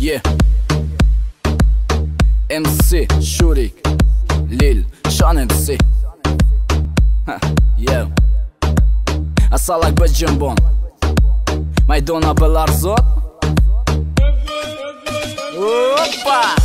Yeah. MC Shurik Lil Shan MC Yeah. Asalak bez gjëmbon Majdona bëllar zot Opa!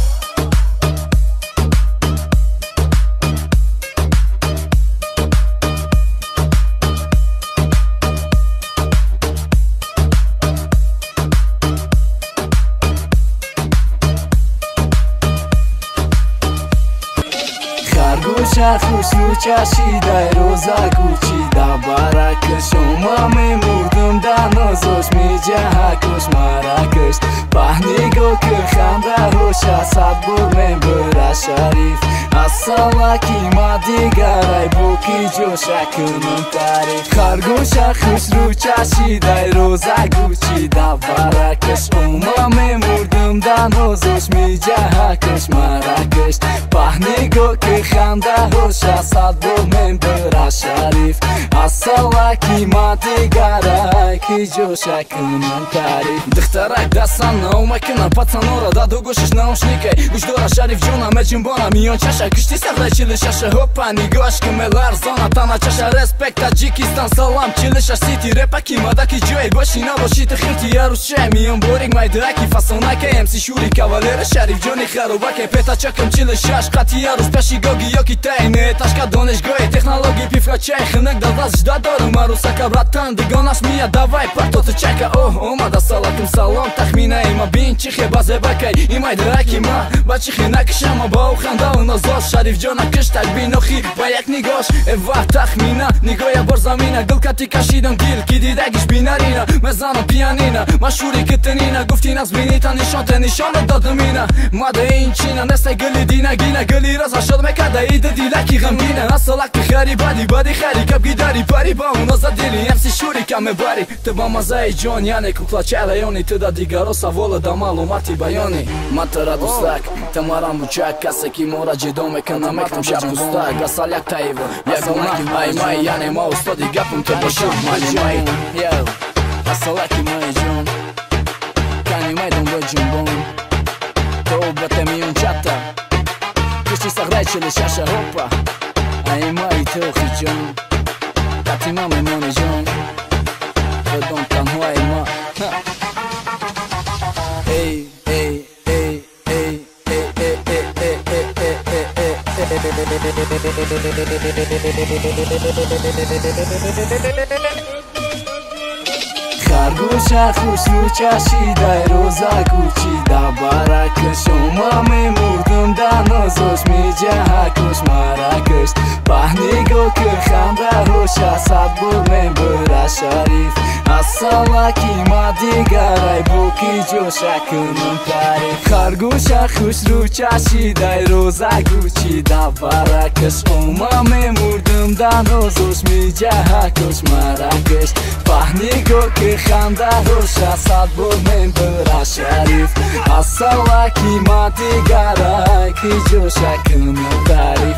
Харгуша хушну чашидай роза кучида баракаш шума мемурдум да нозош миҷаҳакуш маракаш паҳниго ки ханда ҳоша садбор мебура шариф ассалаки мадигарай буки ҷоша кунам тариф Харгуша хушну чашидай роза кучида баракаш шума мемурдум да нозош миҷаҳакуш маракаш паҳниго ки ханда ҳоша садбор мебура шариф ассалаки мадигарай ки ҷоша кунам тариф Духтарак дастан наумакунам пацанора да до гӯшаш наушникай гӯш дора шариф ҷона меҷунбона миён чаша кишти сахра чилишаша ҳопа нигоҳаш ки меларзона тана чаша респект таҷикистан салам чилишаш сити репаки мадаки ҷое боши набоши ты хирти ярушчае миён борик майдааки фасонакай эмси шури кавалера шариф ҷони харобакай петачакам чилишаш қати ярус пеши гоги ёки тайне ташка донишгоҳи технологии пифрачай хинак давлаз жда дорум арусака братан дигонаш мия давай партоту чака оҳ омада салатум салом тахминаи ма бин чи хеба зебакай имайдааки ма ба чи хинакишама бау хандау нозош шариф ҷона киштак бинохи ба як нигош эва тахмина нигоя бор замина гулкати кашидам дил ки дидагиш бинарина мезанам пианина машҳури китинина гуфти назбинита нишонте нишона додумина мада инчина нестай гили динагина гили роза шод мекарда ида дилаки ғамгина асалаки хари бади бади хари кабги дари пари ба уноза дили эмси шурика мебари ты ба мазаи ҷон яне куклачай раёни ты да дигаро савола да маълумати баёни ман тара дӯстак ты марам бучак касе ки мора ҷидо мекана мектам шабпустак асал як таиво ягонаки май май яне ма устоди гапум ты бошам мани май асалаки май ҷон кани майдон бо ҷунбон то брате миёнчата кишти сахраи чилишаша ҳопа ай май тухи ҷон кати ма мемони ҷон بدون تنهایی ما ای ای ای ای Харгуша хушну чашидай роза кучида баракаш шума мемурдум да нозош миҷаҳакуш маракаш паҳниго ки ханда ҳоша садбор мебура шариф ассалаки мадигарай буки ҷоша кунам тариф Харгуша хушну чашидай роза кучида баракаш шума мемурдум да нозош миҷаҳакуш маракаш паҳниго ки ханда ҳоша садбор мебура шариф ассалаки мадигарай ки ҷоша кунам тариф